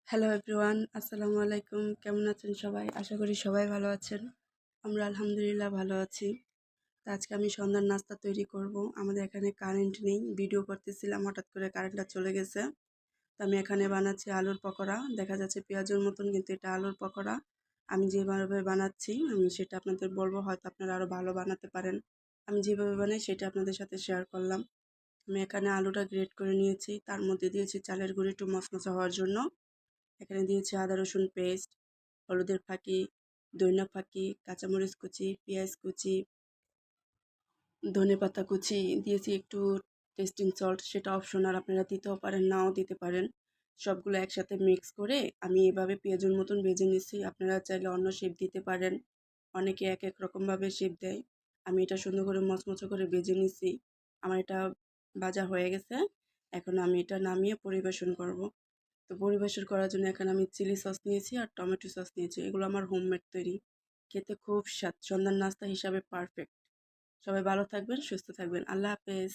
Hello everyone, আসসালামু আলাইকুম। কেমন আছেন সবাই? আশা করি সবাই ভালো আছেন। আমরা আলহামদুলিল্লাহ ভালো আছি। তো আজকে আমি সন্ধ্যার নাস্তা তৈরি করব। আমাদের এখানে কারেন্ট নেই। ভিডিও করতেছিলাম, হঠাৎ করে কারেন্টটা চলে গেছে। তো আমি এখানে বানাচ্ছি আলুর পকোড়া। দেখা যাচ্ছে পেঁয়াজের মতন, কিন্তু এটা আলুর পকোড়া। আমি যেভাবে বানাচ্ছি আমি সেটা আপনাদের বলবো, হয়তো আপনারা আরও ভালো বানাতে পারেন। আমি যেভাবে বানাই সেটা আপনাদের সাথে শেয়ার করলাম। আমি এখানে আলুটা গ্রেট করে নিয়েছি, তার মধ্যে দিয়েছি চালের গুঁড়ি একটু মচমচে হওয়ার জন্য। এখানে দিয়েছি আদা রসুন পেস্ট, হলুদের ফাঁকি, ধনিয়া ফাঁকি, কাঁচামরিচ কুচি, পেঁয়াজ কুচি, ধনেপাতা কুচি, দিয়েছি একটু টেস্টিং সল্ট, সেটা অপশনাল, আপনারা দিতেও পারেন নাও দিতে পারেন। সবগুলো একসাথে মিক্স করে আমি এভাবে পেঁয়াজের মতন ভেজে নিচ্ছি। আপনারা চাইলে অন্য শেপ দিতে পারেন, অনেকে এক এক রকমভাবে শেপ দেয়। আমি এটা সুন্দর করে মচমচে করে ভেজে নিচ্ছি। আমার এটা ভাজা হয়ে গেছে। এখন আমি এটা নামিয়ে পরিবেশন করব। তো পরিবেশন করার জন্য এখানে আমি চিলি সস নিয়েছি আর টমেটো সস নিয়েছি। এগুলো আমার হোমমেড তৈরি। খেতে খুব স্বাদ। সন্ধ্যার নাস্তা হিসাবে পারফেক্ট। সবাই ভালো থাকবেন, সুস্থ থাকবেন। আল্লাহ হাফেজ।